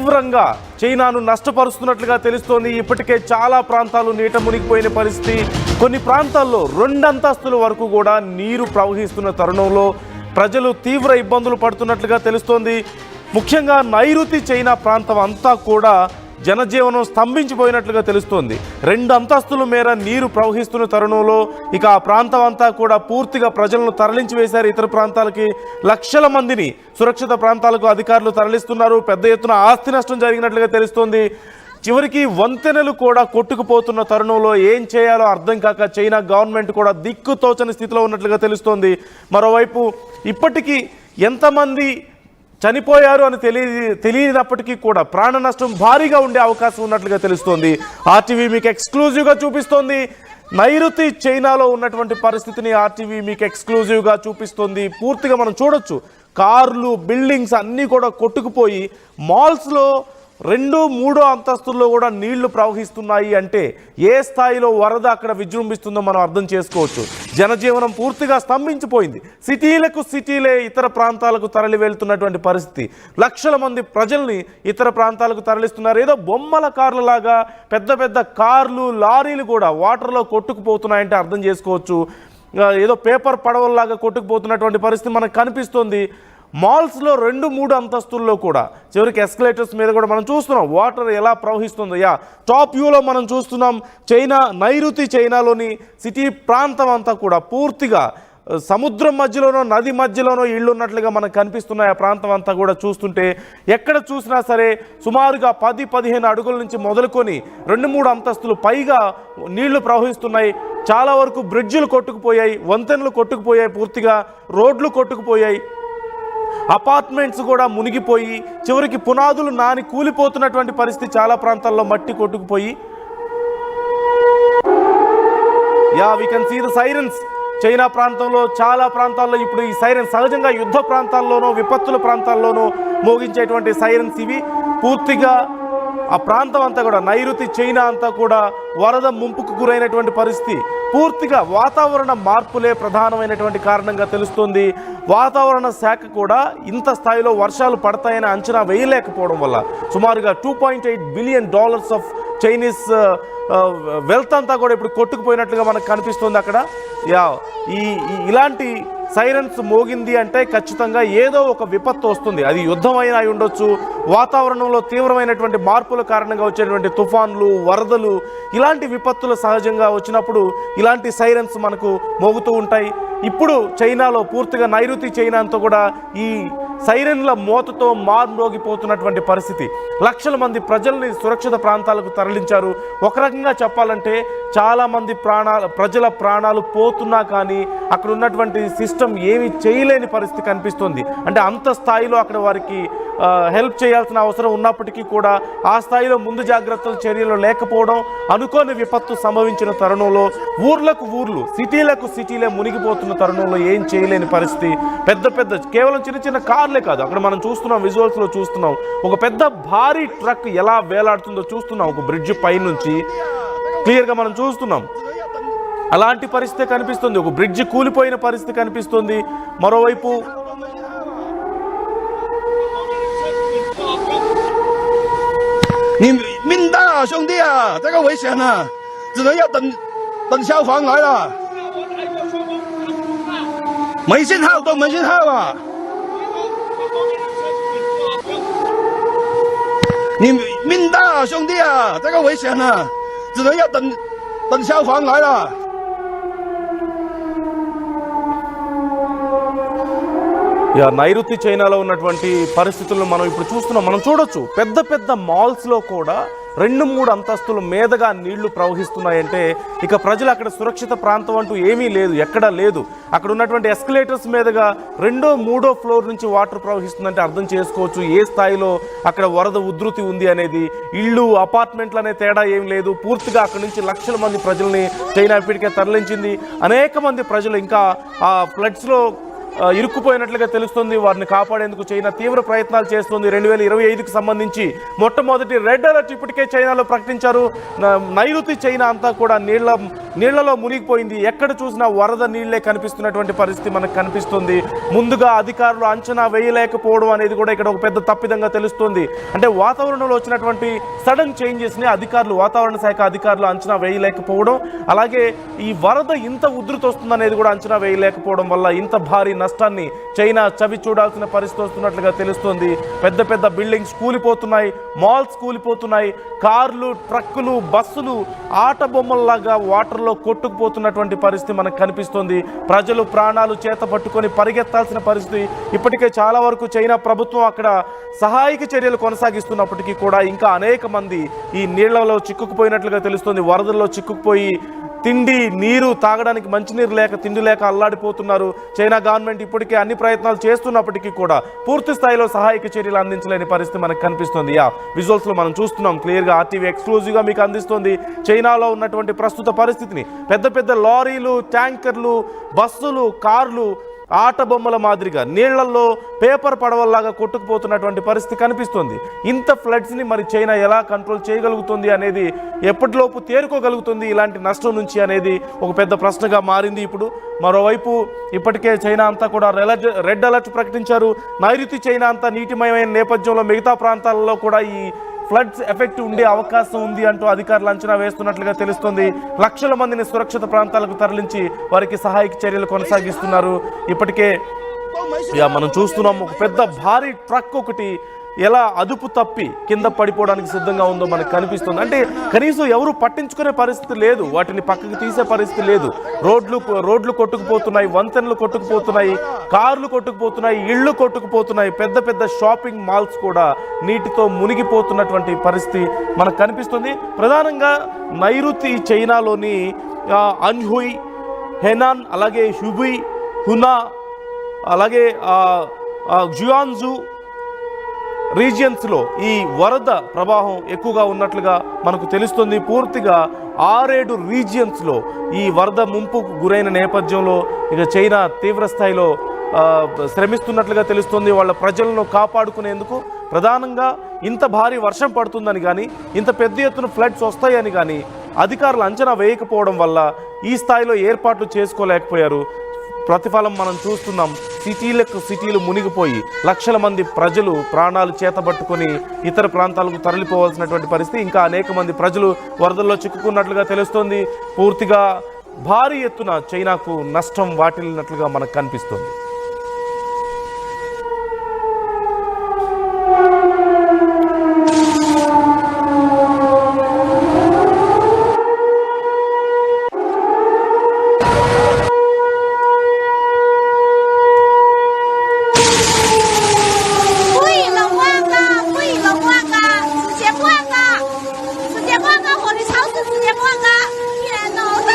తీవ్రంగా చైనాను నష్టపరుస్తున్నట్లుగా తెలుస్తోంది. ఇప్పటికే చాలా ప్రాంతాలు నీట మునిగిపోయిన పరిస్థితి. కొన్ని ప్రాంతాల్లో 2 అంతస్తుల వరకు కూడా నీరు ప్రవహిస్తున్న తరుణంలో ప్రజలు తీవ్ర ఇబ్బందులు పడుతున్నట్లుగా తెలుస్తోంది. ముఖ్యంగా నైరుతి చైనా ప్రాంతం అంతా కూడా జనజీవనం స్తంభించిపోయినట్లుగా తెలుస్తోంది. 2 అంతస్తుల మేర నీరు ప్రవహిస్తున్న తరుణంలో ఇక ఆ ప్రాంతం అంతా కూడా పూర్తిగా ప్రజలను తరలించి వేశారు. ఇతర ప్రాంతాలకి లక్షల మందిని సురక్షిత ప్రాంతాలకు అధికారులు తరలిస్తున్నారు. పెద్ద ఎత్తున ఆస్తి నష్టం జరిగినట్లుగా తెలుస్తోంది. చివరికి వంతెనలు కూడా కొట్టుకుపోతున్న తరుణంలో ఏం చేయాలో అర్థం కాక చైనా గవర్నమెంట్ కూడా దిక్కుతోచని స్థితిలో ఉన్నట్లుగా తెలుస్తోంది. మరోవైపు ఇప్పటికీ ఎంతమంది చనిపోయారు అని తెలియనప్పటికీ కూడా ప్రాణ నష్టం భారీగా ఉండే అవకాశం ఉన్నట్లుగా తెలుస్తోంది. ఆర్టీవీ మీకు ఎక్స్క్లూజివ్గా చూపిస్తోంది. నైరుతి చైనాలో ఉన్నటువంటి పరిస్థితిని ఆర్టీవీ మీకు ఎక్స్క్లూజివ్గా చూపిస్తోంది. పూర్తిగా మనం చూడొచ్చు, కార్లు, బిల్డింగ్స్ అన్నీ కూడా కొట్టుకుపోయి మాల్స్లో 2, 3 అంతస్తుల్లో కూడా నీళ్లు ప్రవహిస్తున్నాయి. అంటే ఏ స్థాయిలో వరద అక్కడ విజృంభిస్తుందో మనం అర్థం చేసుకోవచ్చు. జనజీవనం పూర్తిగా స్తంభించిపోయింది. సిటీలే ఇతర ప్రాంతాలకు తరలి వెళ్తున్నటువంటి పరిస్థితి. లక్షల మంది ప్రజల్ని ఇతర ప్రాంతాలకు తరలిస్తున్నారు. ఏదో బొమ్మల కార్లలాగా పెద్ద పెద్ద కార్లు, లారీలు కూడా వాటర్లో కొట్టుకుపోతున్నాయంటే అర్థం చేసుకోవచ్చు. ఏదో పేపర్ పడవల్లాగా కొట్టుకుపోతున్నటువంటి పరిస్థితి మనకు కనిపిస్తుంది. మాల్స్లో 2, 3 అంతస్తుల్లో కూడా చివరికి ఎస్కలేటర్స్ మీద కూడా మనం చూస్తున్నాం వాటర్ ఎలా ప్రవహిస్తుందో. టాప్ వ్యూలో మనం చూస్తున్నాం నైరుతి చైనాలోని సిటీ ప్రాంతం అంతా కూడా పూర్తిగా సముద్రం మధ్యలోనో నది మధ్యలోనో ఇళ్ళు ఉన్నట్లుగా మనకు కనిపిస్తున్నాయి. ఆ ప్రాంతం అంతా కూడా చూస్తుంటే ఎక్కడ చూసినా సరే సుమారుగా 10-15 అడుగుల నుంచి మొదలుకొని 2-3 అంతస్తులు పైగా నీళ్లు ప్రవహిస్తున్నాయి. చాలా వరకు బ్రిడ్జిలు కొట్టుకుపోయాయి, వంతెనలు కొట్టుకుపోయాయి, పూర్తిగా రోడ్లు కొట్టుకుపోయాయి, అపార్ట్మెంట్స్ కూడా మునిగిపోయి చివరికి పునాదులు నాని కూలిపోతున్నటువంటి పరిస్థితి. చాలా ప్రాంతాల్లో మట్టి కొట్టుకుపోయి we can see the sirens. China ప్రాంతంలో చాలా ప్రాంతాల్లో ఇప్పుడు ఈ సైరన్స్ సహజంగా యుద్ధ ప్రాంతాల్లోనో విపత్తుల ప్రాంతాల్లోనో మోగించేటువంటి సైరన్స్ ఇవి. పూర్తిగా ఆ ప్రాంతం అంతా కూడా నైరుతి చైనా అంతా కూడా వరద ముంపుకు గురైనటువంటి పరిస్థితి. పూర్తిగా వాతావరణ మార్పులే ప్రధానమైనటువంటి కారణంగా తెలుస్తోంది. వాతావరణ శాఖ కూడా ఇంత స్థాయిలో వర్షాలు పడతాయని అంచనా వేయలేకపోవడం వల్ల సుమారుగా $2.8 బిలియన్ ఆఫ్ చైనీస్ వెల్త్ అంతా కూడా ఇప్పుడు కొట్టుకుపోయినట్లుగా మనకు కనిపిస్తుంది అక్కడ. ఇలాంటి సైరన్స్ మోగింది అంటే ఖచ్చితంగా ఏదో ఒక విపత్తు వస్తుంది. అది యుద్ధమైనా అయి ఉండొచ్చు, వాతావరణంలో తీవ్రమైనటువంటి మార్పుల కారణంగా వచ్చేటువంటి తుఫాన్లు, వరదలు, ఇలాంటి విపత్తులు సహజంగా వచ్చినప్పుడు ఇలాంటి సైరన్స్ మనకు మోగుతూ ఉంటాయి. ఇప్పుడు చైనాలో పూర్తిగా నైరుతి చైనా అంతా కూడా ఈ సైరన్ల మోతతో మార్మోగిపోతున్నటువంటి పరిస్థితి. లక్షల మంది ప్రజల్ని సురక్షిత ప్రాంతాలకు తరలించారు. ఒక రకంగా చెప్పాలంటే చాలామంది ప్రజల ప్రాణాలు పోతున్నా కానీ అక్కడ ఉన్నటువంటి సిస్టమ్ ఏమీ చేయలేని పరిస్థితి కనిపిస్తుంది. అంటే అంత స్థాయిలో అక్కడ వారికి హెల్ప్ చేయాల్సిన అవసరం ఉన్నప్పటికీ కూడా ఆ స్థాయిలో ముందు జాగ్రత్తల చర్యలు లేకపోవడం, అనుకోని విపత్తు సంభవించిన తరుణంలో ఊర్లు, సిటీలే మునిగిపోతున్న తరుణంలో ఏం చేయలేని పరిస్థితి. పెద్ద కేవలం చిన్న కార్లే కాదు, అక్కడ మనం చూస్తున్నాం, విజువల్స్లో చూస్తున్నాం, ఒక పెద్ద భారీ ట్రక్ ఎలా వేలాడుతుందో చూస్తున్నాం. ఒక బ్రిడ్జ్ పై నుంచి క్లియర్గా మనం చూస్తున్నాం. అలాంటి పరిస్థితి కనిపిస్తుంది. ఒక బ్రిడ్జ్ కూలిపోయిన పరిస్థితి కనిపిస్తుంది. మరోవైపు你命大啊，兄弟啊，这个危险啊，只能要等消防来了。没信号啊！你命大啊，兄弟啊，这个危险啊，只能要等消防来了。నైరుతి చైనాలో ఉన్నటువంటి పరిస్థితులను మనం ఇప్పుడు చూస్తున్నాం. మనం చూడొచ్చు పెద్ద మాల్స్లో కూడా 2-3 అంతస్తుల మీదగా నీళ్లు ప్రవహిస్తున్నాయంటే ఇక ప్రజలు అక్కడ సురక్షిత ప్రాంతం అంటూ ఏమీ లేదు, ఎక్కడా లేదు. అక్కడ ఉన్నటువంటి ఎస్కలేటర్స్ మీదగా 2వ, 3వ ఫ్లోర్ నుంచి వాటర్ ప్రవహిస్తుందంటే అర్థం చేసుకోవచ్చు ఏ స్థాయిలో అక్కడ వరద ఉధృతి ఉంది అనేది. ఇళ్ళు, అపార్ట్మెంట్లు అనే తేడా ఏం లేదు. పూర్తిగా అక్కడ నుంచి లక్షల మంది ప్రజల్ని చైనా ఇప్పటికే తరలించింది. అనేక మంది ప్రజలు ఇంకా ఆ ఫ్లడ్స్లో ఇరుక్కుపోయినట్లుగా తెలుస్తుంది. వారిని కాపాడేందుకు చైనా తీవ్ర ప్రయత్నాలు చేస్తుంది. 2025కి సంబంధించి మొట్టమొదటి రెడ్ అలర్ట్ ఇప్పటికే చైనాలో ప్రకటించారు. నైరుతి చైనా అంతా కూడా నీళ్లలో మునిగిపోయింది. ఎక్కడ చూసినా వరద నీళ్లే కనిపిస్తున్నటువంటి పరిస్థితి మనకు కనిపిస్తుంది. ముందుగా అధికారులు అంచనా వేయలేకపోవడం అనేది కూడా ఇక్కడ ఒక పెద్ద తప్పిదంగా తెలుస్తుంది. అంటే వాతావరణంలో వచ్చినటువంటి సడన్ చేంజెస్ని వాతావరణ శాఖ అధికారులు అంచనా వేయలేకపోవడం, అలాగే ఈ వరద ఇంత ఉధృతి వస్తుందనేది కూడా అంచనా వేయలేకపోవడం వల్ల ఇంత భారీ నష్టాన్ని చైనా చవి చూడాల్సిన పరిస్థితి వస్తున్నట్లుగా తెలుస్తోంది. పెద్ద పెద్ద బిల్డింగ్స్ కూలిపోతున్నాయి, మాల్స్ కూలిపోతున్నాయి, కార్లు, ట్రక్కులు, బస్సులు ఆట బొమ్మల్లాగా వాటర్లో కొట్టుకుపోతున్నటువంటి పరిస్థితి మనకు కనిపిస్తుంది. ప్రజలు ప్రాణాలు చేత పట్టుకొని పరిగెత్తాల్సిన పరిస్థితి. ఇప్పటికే చాలా వరకు చైనా ప్రభుత్వం అక్కడ సహాయక చర్యలు కొనసాగిస్తున్నప్పటికీ కూడా ఇంకా అనేక మంది ఈ నీళ్లలో చిక్కుకుపోయినట్లుగా తెలుస్తుంది. వరదల్లో చిక్కుకుపోయి తిండి నీరు తాగడానికి మంచినీరు లేక తిండి లేక అల్లాడిపోతున్నారు. చైనా గవర్నమెంట్ ఇప్పటికే అన్ని ప్రయత్నాలు చేస్తున్నప్పటికీ కూడా పూర్తి స్థాయిలో సహాయక చర్యలు అందించలేని పరిస్థితి మనకు కనిపిస్తుంది. విజువల్స్లో మనం చూస్తున్నాం క్లియర్గా. ఆర్టీవీ ఎక్స్క్లూజివ్గా మీకు అందిస్తుంది చైనాలో ఉన్నటువంటి ప్రస్తుత పరిస్థితిని. పెద్ద పెద్ద లారీలు, ట్యాంకర్లు, బస్సులు, కార్లు ఆట బొమ్మల మాదిరిగా నీళ్లలో పేపర్ పడవల్లాగా కొట్టుకుపోతున్నటువంటి పరిస్థితి కనిపిస్తుంది. ఇంత ఫ్లడ్స్ని మరి చైనా ఎలా కంట్రోల్ చేయగలుగుతుంది అనేది, ఎప్పటిలోపు తేరుకోగలుగుతుంది ఇలాంటి నష్టం నుంచి అనేది ఒక పెద్ద ప్రశ్నగా మారింది. ఇప్పుడు మరోవైపు ఇప్పటికే చైనా అంతా కూడా రెడ్ అలర్ట్ ప్రకటించారు. నైరుతి చైనా అంతా నీటిమయమైన నేపథ్యంలో మిగతా ప్రాంతాలలో కూడా ఈ ఫ్లడ్స్ ఎఫెక్ట్ ఉండే అవకాశం ఉంది అంటూ అధికారులు అంచనా వేస్తున్నట్లుగా తెలుస్తుంది. లక్షల మందిని సురక్షిత ప్రాంతాలకు తరలించి వారికి సహాయక చర్యలు కొనసాగిస్తున్నారు. ఇప్పటికే మనం చూస్తున్నాం ఒక పెద్ద భారీ ట్రక్ ఒకటి ఎలా అదుపు తప్పి కింద పడిపోవడానికి సిద్ధంగా ఉందో మనకు కనిపిస్తుంది. అంటే కనీసం ఎవరు పట్టించుకునే పరిస్థితి లేదు, వాటిని పక్కకు తీసే పరిస్థితి లేదు. రోడ్లు కొట్టుకుపోతున్నాయి, వంతెనలు కొట్టుకుపోతున్నాయి, కార్లు కొట్టుకుపోతున్నాయి, ఇళ్ళు కొట్టుకుపోతున్నాయి. పెద్ద పెద్ద షాపింగ్ మాల్స్ కూడా నీటితో మునిగిపోతున్నటువంటి పరిస్థితి మనకు కనిపిస్తుంది. ప్రధానంగా నైరుతి చైనాలోని అన్హుయ్, హెనాన్, అలాగే హ్యుబుయ్, హునా, అలాగే జియాన్జు రీజియన్స్లో ఈ వరద ప్రవాహం ఎక్కువగా ఉన్నట్లుగా మనకు తెలుస్తుంది. పూర్తిగా 6-7 రీజియన్స్లో ఈ వరద ముంపుకు గురైన నేపథ్యంలో ఇక చైనా తీవ్ర స్థాయిలో శ్రమిస్తున్నట్లుగా తెలుస్తుంది. వాళ్ళ ప్రజలను కాపాడుకునేందుకు ప్రధానంగా ఇంత భారీ వర్షం పడుతుందని కానీ, ఇంత పెద్ద ఎత్తున ఫ్లడ్స్ వస్తాయని కానీ అధికారులు అంచనా వేయకపోవడం వల్ల ఈ స్థాయిలో ఏర్పాట్లు చేసుకోలేకపోయారు. ప్రతిఫలం మనం చూస్తున్నాం. సిటీలు మునిగిపోయి లక్షల మంది ప్రజలు ప్రాణాలు చేతబట్టుకొని ఇతర ప్రాంతాలకు తరలిపోవాల్సినటువంటి పరిస్థితి. ఇంకా అనేక మంది ప్రజలు వరదల్లో చిక్కుకున్నట్లుగా తెలుస్తోంది. పూర్తిగా భారీ ఎత్తున చైనాకు నష్టం వాటిల్లినట్లుగా మనకు కనిపిస్తుంది.